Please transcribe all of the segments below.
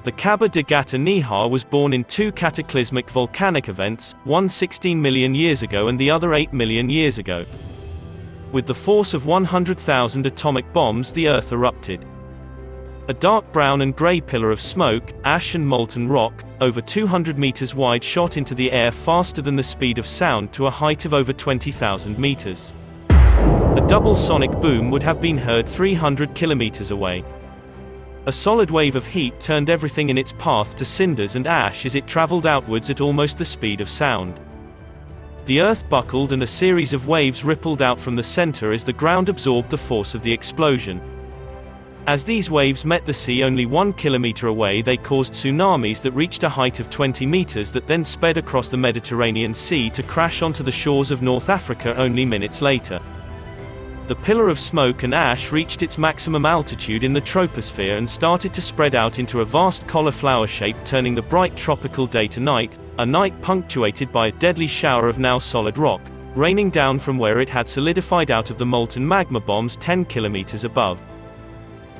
The Cabo de Gata was born in two cataclysmic volcanic events, one 16 million years ago and the other 8 million years ago. With the force of 100,000 atomic bombs, the Earth erupted. A dark brown and grey pillar of smoke, ash and molten rock, over 200 meters wide, shot into the air faster than the speed of sound to a height of over 20,000 meters. A double sonic boom would have been heard 300 kilometers away. A solid wave of heat turned everything in its path to cinders and ash as it traveled outwards at almost the speed of sound. The Earth buckled and a series of waves rippled out from the center as the ground absorbed the force of the explosion. As these waves met the sea only 1 kilometer away, they caused tsunamis that reached a height of 20 meters that then sped across the Mediterranean Sea to crash onto the shores of North Africa only minutes later. The pillar of smoke and ash reached its maximum altitude in the troposphere and started to spread out into a vast cauliflower shape, turning the bright tropical day to night, a night punctuated by a deadly shower of now solid rock, raining down from where it had solidified out of the molten magma bombs 10 kilometers above.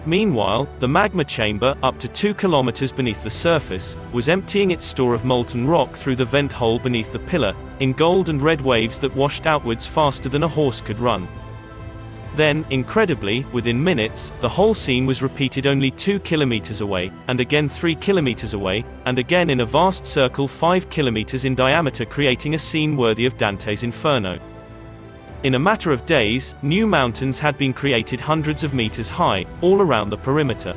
Meanwhile, the magma chamber, up to 2 kilometers beneath the surface, was emptying its store of molten rock through the vent hole beneath the pillar, in gold and red waves that washed outwards faster than a horse could run. Then, incredibly, within minutes, the whole scene was repeated only 2 kilometers away, and again 3 kilometers away, and again in a vast circle 5 kilometers in diameter, creating a scene worthy of Dante's Inferno. In a matter of days, new mountains had been created hundreds of meters high, all around the perimeter.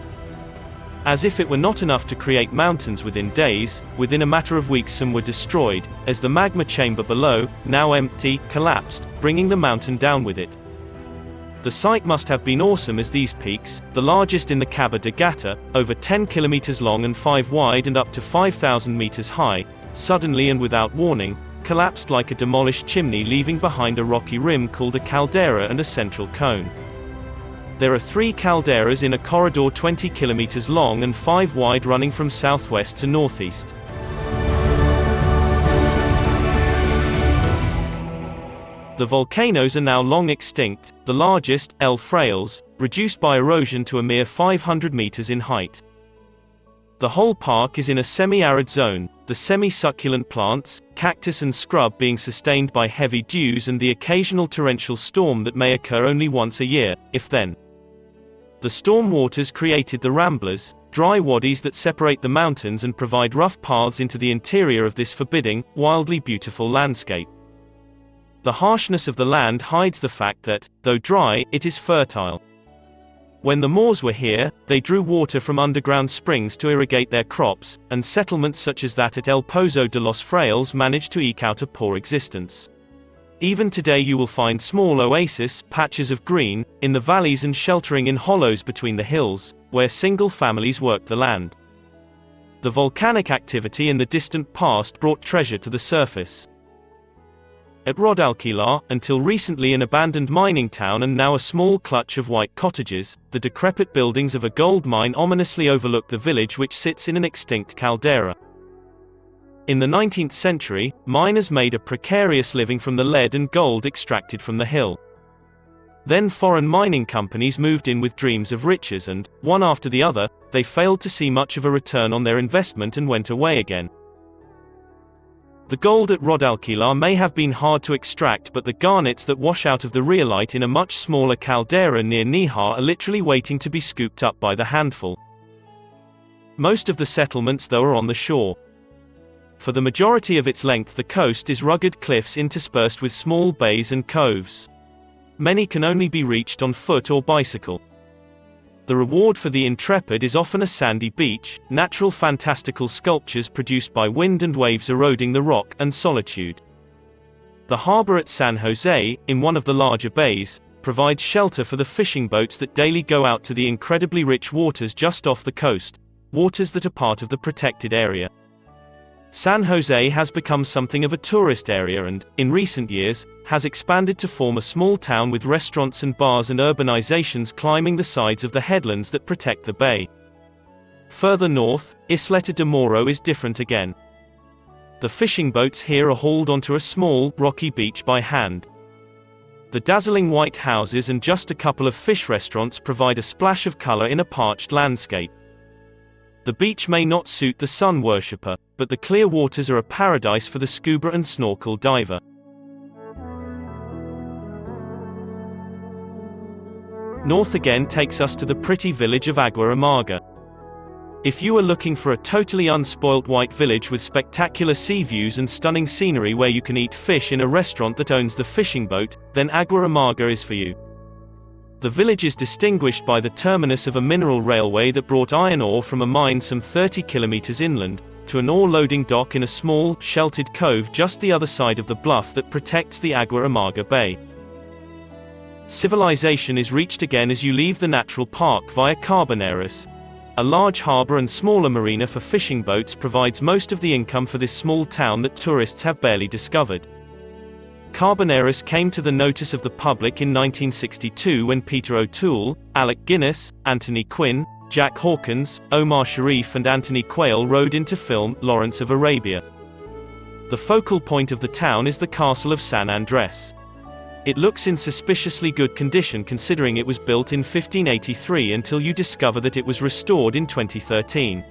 As if it were not enough to create mountains within days, within a matter of weeks some were destroyed, as the magma chamber below, now empty, collapsed, bringing the mountain down with it. The sight must have been awesome, as these peaks, the largest in the Cabo de Gata, over 10 kilometers long and 5 wide and up to 5,000 meters high, suddenly and without warning, collapsed like a demolished chimney, leaving behind a rocky rim called a caldera and a central cone. There are 3 calderas in a corridor 20 kilometers long and 5 wide, running from southwest to northeast. The volcanoes are now long extinct, the largest, El Frailes, reduced by erosion to a mere 500 meters in height. The whole park is in a semi-arid zone, the semi-succulent plants, cactus and scrub being sustained by heavy dews and the occasional torrential storm that may occur only once a year, if then. The storm waters created the ramblers, dry wadis that separate the mountains and provide rough paths into the interior of this forbidding, wildly beautiful landscape. The harshness of the land hides the fact that, though dry, it is fertile. When the Moors were here, they drew water from underground springs to irrigate their crops, and settlements such as that at El Pozo de los Frailes managed to eke out a poor existence. Even today you will find small oases, patches of green, in the valleys and sheltering in hollows between the hills, where single families worked the land. The volcanic activity in the distant past brought treasure to the surface. At Rodalquilar, until recently an abandoned mining town and now a small clutch of white cottages, the decrepit buildings of a gold mine ominously overlook the village which sits in an extinct caldera. In the 19th century, miners made a precarious living from the lead and gold extracted from the hill. Then foreign mining companies moved in with dreams of riches and, one after the other, they failed to see much of a return on their investment and went away again. The gold at Rodalquilar may have been hard to extract, but the garnets that wash out of the rhyolite in a much smaller caldera near Níjar are literally waiting to be scooped up by the handful. Most of the settlements though are on the shore. For the majority of its length the coast is rugged cliffs interspersed with small bays and coves. Many can only be reached on foot or bicycle. The reward for the intrepid is often a sandy beach, natural fantastical sculptures produced by wind and waves eroding the rock, and solitude. The harbor at San Jose, in one of the larger bays, provides shelter for the fishing boats that daily go out to the incredibly rich waters just off the coast, waters that are part of the protected area. San Jose has become something of a tourist area and, in recent years, has expanded to form a small town with restaurants and bars and urbanizations climbing the sides of the headlands that protect the bay. Further north, Isleta de Moro is different again. The fishing boats here are hauled onto a small, rocky beach by hand. The dazzling white houses and just a couple of fish restaurants provide a splash of color in a parched landscape. The beach may not suit the sun worshipper, but the clear waters are a paradise for the scuba and snorkel diver. North again takes us to the pretty village of Agua Amarga. If you are looking for a totally unspoilt white village with spectacular sea views and stunning scenery where you can eat fish in a restaurant that owns the fishing boat, then Agua Amarga is for you. The village is distinguished by the terminus of a mineral railway that brought iron ore from a mine some 30 kilometers inland, to an ore loading dock in a small, sheltered cove just the other side of the bluff that protects the Agua Amarga Bay. Civilization is reached again as you leave the natural park via Carboneras. A large harbor and smaller marina for fishing boats provides most of the income for this small town that tourists have barely discovered. Carboneras came to the notice of the public in 1962 when Peter O'Toole, Alec Guinness, Anthony Quinn, Jack Hawkins, Omar Sharif and Anthony Quayle rowed in to film Lawrence of Arabia. The focal point of the town is the castle of San Andres. It looks in suspiciously good condition considering it was built in 1583 until you discover that it was restored in 2013.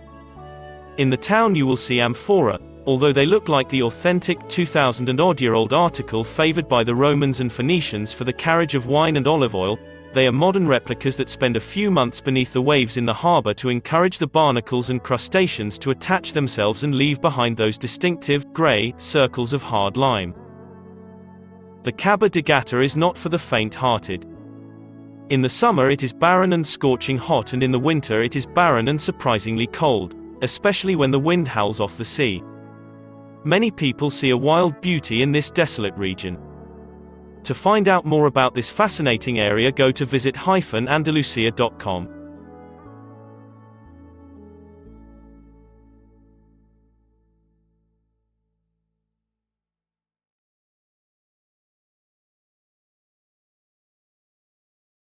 In the town you will see amphora. Although they look like the authentic 2,000-and-odd-year-old article favored by the Romans and Phoenicians for the carriage of wine and olive oil, they are modern replicas that spend a few months beneath the waves in the harbor to encourage the barnacles and crustaceans to attach themselves and leave behind those distinctive, gray, circles of hard lime. The Cabo de Gata is not for the faint-hearted. In the summer it is barren and scorching hot, and in the winter it is barren and surprisingly cold, especially when the wind howls off the sea. Many people see a wild beauty in this desolate region. To find out more about this fascinating area, go to visit-andalucia.com.